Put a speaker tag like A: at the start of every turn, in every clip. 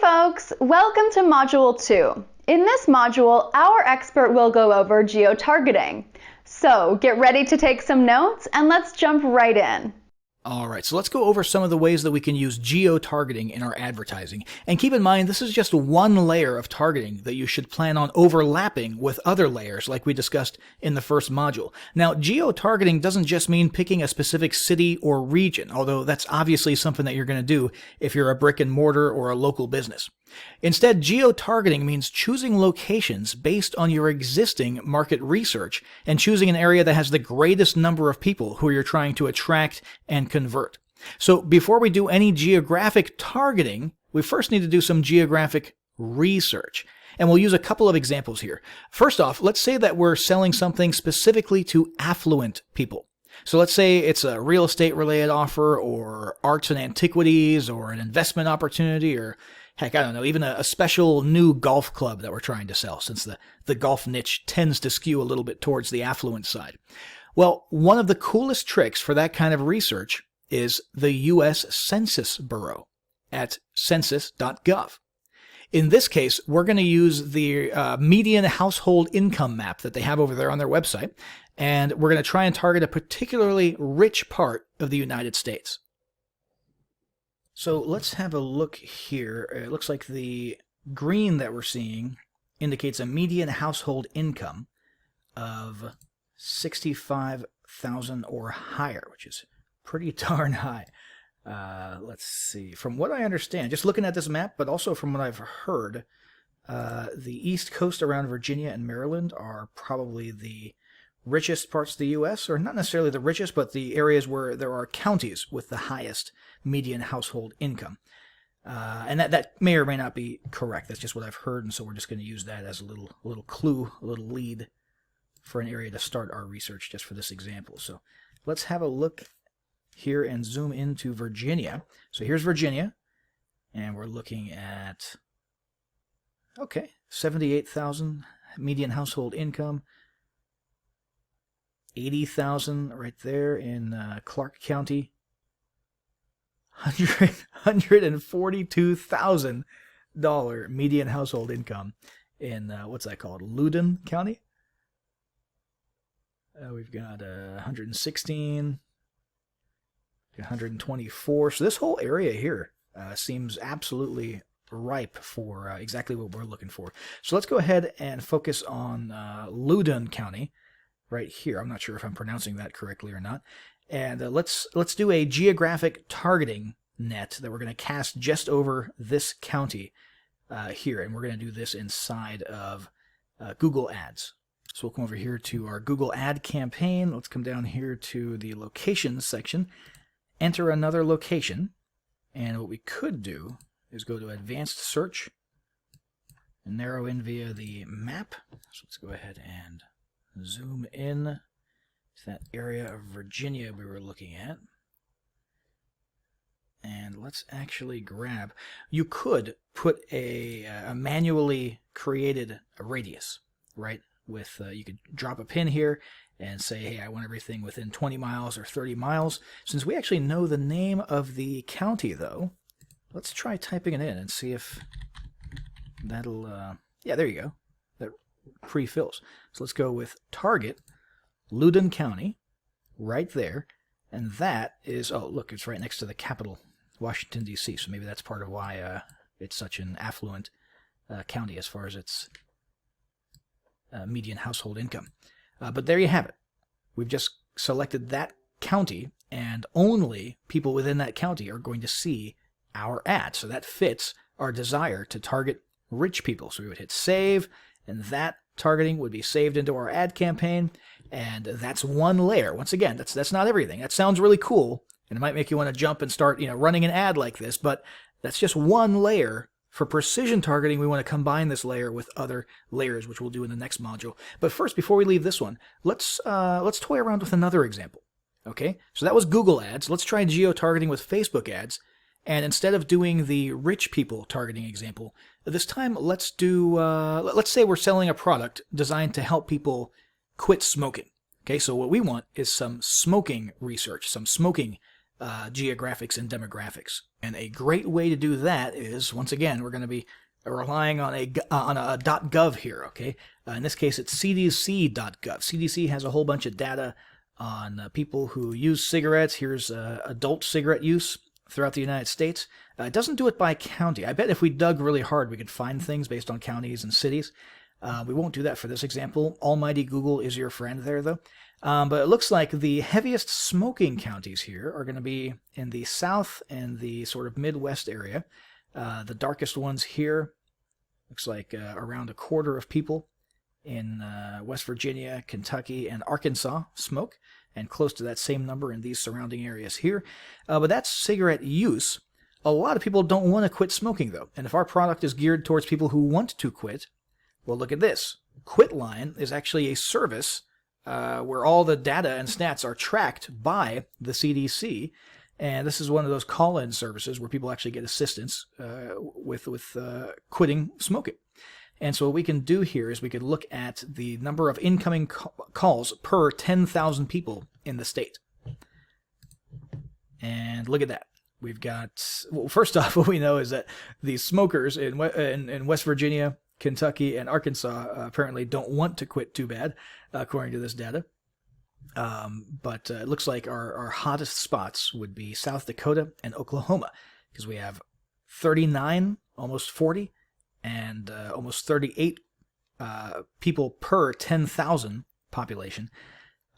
A: folks, welcome to Module 2. In this module, our expert will go over geo-targeting. So get ready to take some notes and let's jump right in.
B: All right, so let's go over some of the ways that we can use geo-targeting in our advertising. And keep in mind, this is just one layer of targeting that you should plan on overlapping with other layers like we discussed in the first module. Now, geo-targeting doesn't just mean picking a specific city or region, although that's obviously something that you're going to do if you're a brick and mortar or a local business. Instead, geo-targeting means choosing locations based on your existing market research and choosing an area that has the greatest number of people who you're trying to attract and convert. So before we do any geographic targeting, we first need to do some geographic research. And we'll use a couple of examples here. First off, let's say that we're selling something specifically to affluent people. So let's say it's a real estate related offer or arts and antiquities or an investment opportunity or heck, I don't know, even a special new golf club that we're trying to sell, since the golf niche tends to skew a little bit towards the affluent side. Well, one of the coolest tricks for that kind of research is the U.S. Census Bureau at census.gov. In this case, we're going to use the median household income map that they have over there on their website, and we're going to try and target a particularly rich part of the United States. So let's have a look here. It looks like the green that we're seeing indicates a median household income of $65,000 or higher, which is pretty darn high. Let's see. From what I understand, just looking at this map, but also from what I've heard, the East Coast around Virginia and Maryland are probably the richest parts of the U.S., or not necessarily the richest, but the areas where there are counties with the highest median household income. And that may or may not be correct. That's just what I've heard, and so we're just going to use that as a little clue, a little lead for an area to start our research just for this example. So let's have a look here and zoom into Virginia. So here's Virginia, and we're looking at, okay, 78,000 median household income, 80,000 right there in Clark County, $142,000 median household income in what's that called, Loudoun County. We've got 116, 124. So this whole area here seems absolutely ripe for exactly what we're looking for. So let's go ahead and focus on Loudoun County right here. I'm not sure if I'm pronouncing that correctly or not. And let's do a geographic targeting net that we're going to cast just over this county here. And we're going to do this inside of Google Ads. So we'll come over here to our Google Ad campaign. Let's come down here to the locations section, enter another location. And what we could do is go to advanced search and narrow in via the map. So let's go ahead and zoom in to that area of Virginia we were looking at. And let's actually grab, you could put a manually created radius, right? With you could drop a pin here and say, hey, I want everything within 20 miles or 30 miles. Since we actually know the name of the county, though, let's try typing it in and see if that'll, yeah, there you go. That pre-fills. So let's go with target Loudoun County right there. And that is, oh, look, it's right next to the capital, Washington, D.C. So maybe that's part of why it's such an affluent county as far as its median household income. But there you have it. We've just selected that county, and only people within that county are going to see our ad. So that fits our desire to target rich people. So we would hit save, and that targeting would be saved into our ad campaign. And that's one layer. Once again, that's not everything. That sounds really cool, and it might make you want to jump and start, running an ad like this, but that's just one layer. For precision targeting, we want to combine this layer with other layers, which we'll do in the next module. But first, before we leave this one, let's toy around with another example. Okay, so that was Google Ads. Let's try geo-targeting with Facebook ads. And instead of doing the rich people targeting example, this time let's do, let's say we're selling a product designed to help people quit smoking. Okay, so what we want is some smoking research, some smoking geographics and demographics. And a great way to do that is, once again, we're going to be relying on a .gov here, okay? In this case, it's cdc.gov. CDC has a whole bunch of data on people who use cigarettes. Here's adult cigarette use throughout the United States. It doesn't do it by county. I bet if we dug really hard, we could find things based on counties and cities. We won't do that for this example. Almighty Google is your friend there, though. But it looks like the heaviest smoking counties here are going to be in the South and the sort of Midwest area. The darkest ones here, looks like around a quarter of people in West Virginia, Kentucky, and Arkansas smoke, and close to that same number in these surrounding areas here. But that's cigarette use. A lot of people don't want to quit smoking, though. And if our product is geared towards people who want to quit, well, look at this. Quitline is actually a service where all the data and stats are tracked by the CDC. And this is one of those call-in services where people actually get assistance with quitting smoking. And so what we can do here is we could look at the number of incoming calls per 10,000 people in the state. And look at that. We've got, well, first off, what we know is that the smokers in West Virginia, Kentucky, and Arkansas apparently don't want to quit too bad, according to this data. But it looks like our hottest spots would be South Dakota and Oklahoma, because we have 39, almost 40, and almost 38 people per 10,000 population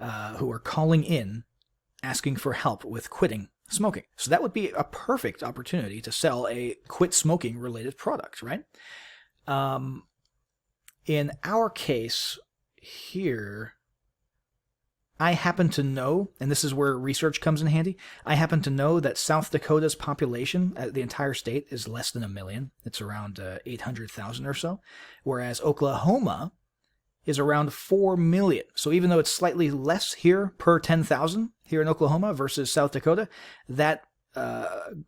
B: who are calling in asking for help with quitting smoking. So that would be a perfect opportunity to sell a quit smoking related product, right? In our case here, I happen to know, and this is where research comes in handy, I happen to know that South Dakota's population, the entire state, is less than 1 million. It's around 800,000 or so, whereas Oklahoma is around 4 million. So even though it's slightly less here per 10,000 here in Oklahoma versus South Dakota, that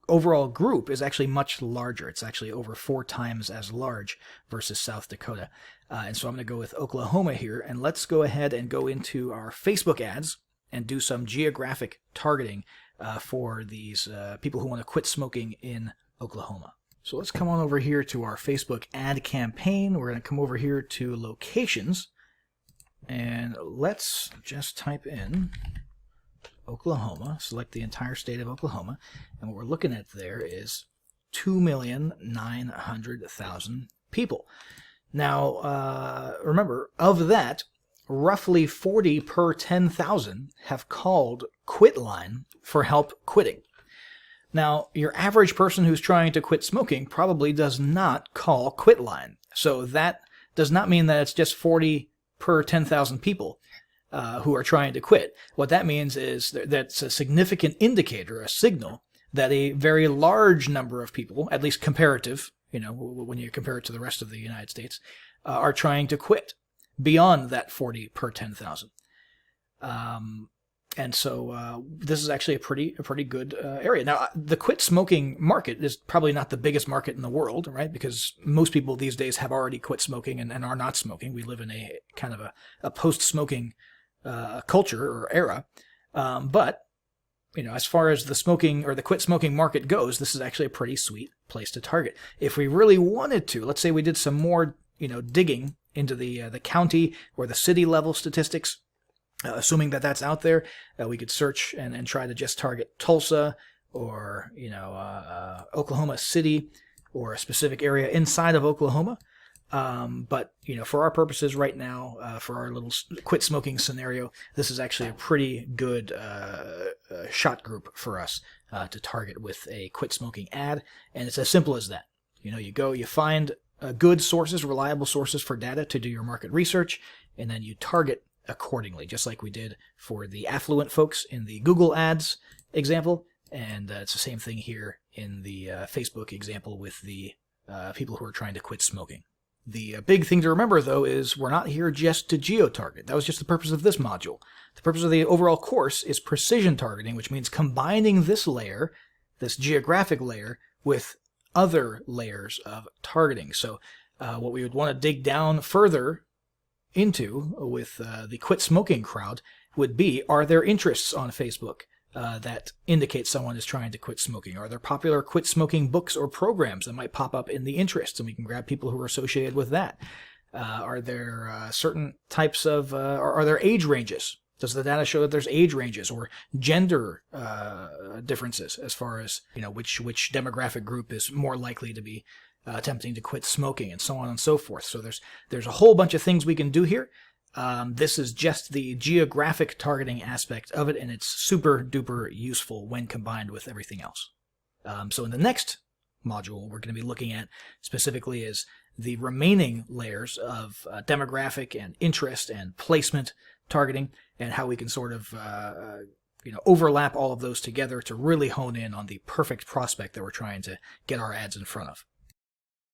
B: overall group is actually much larger. It's actually over 4 times as large versus South Dakota. And so I'm going to go with Oklahoma here, and let's go ahead and go into our Facebook ads and do some geographic targeting for these people who want to quit smoking in Oklahoma. So let's come on over here to our Facebook ad campaign. We're going to come over here to locations, and let's just type in Oklahoma, select the entire state of Oklahoma, and what we're looking at there is 2,900,000 people. Now, remember, of that, roughly 40 per 10,000 have called Quitline for help quitting. Now, your average person who's trying to quit smoking probably does not call Quitline. So that does not mean that it's just 40 per 10,000 people who are trying to quit. What that means is that's a significant indicator, a signal, that a very large number of people, at least comparative, when you compare it to the rest of the United States, are trying to quit beyond that 40 per 10,000. And so this is actually a pretty good area. Now, the quit smoking market is probably not the biggest market in the world, right? Because most people these days have already quit smoking and are not smoking. We live in a kind of a post-smoking culture or era. But as far as the smoking or the quit smoking market goes, this is actually a pretty sweet place to target. If we really wanted to, let's say we did some more, digging into the county or the city level statistics, assuming that that's out there, we could search and try to just target Tulsa or, Oklahoma City or a specific area inside of Oklahoma. But for our purposes right now, for our little quit smoking scenario, this is actually a pretty good shot group for us to target with a quit smoking ad. And it's as simple as that. You find good sources, reliable sources for data to do your market research, and then you target accordingly, just like we did for the affluent folks in the Google ads example. And it's the same thing here in the Facebook example with the people who are trying to quit smoking. The big thing to remember, though, is we're not here just to geo-target. That was just the purpose of this module. The purpose of the overall course is precision targeting, which means combining this layer, this geographic layer, with other layers of targeting. So what we would want to dig down further into with the quit smoking crowd would be, are their interests on Facebook that indicate someone is trying to quit smoking? Are there popular quit smoking books or programs that might pop up in the interests, and we can grab people who are associated with that? Are there certain types of, are there age ranges? Does the data show that there's age ranges or gender differences as far as, which demographic group is more likely to be attempting to quit smoking, and so on and so forth? So there's a whole bunch of things we can do here. This is just the geographic targeting aspect of it, and it's super duper useful when combined with everything else. So in the next module, we're going to be looking at specifically is the remaining layers of demographic and interest and placement targeting, and how we can sort of overlap all of those together to really hone in on the perfect prospect that we're trying to get our ads in front of.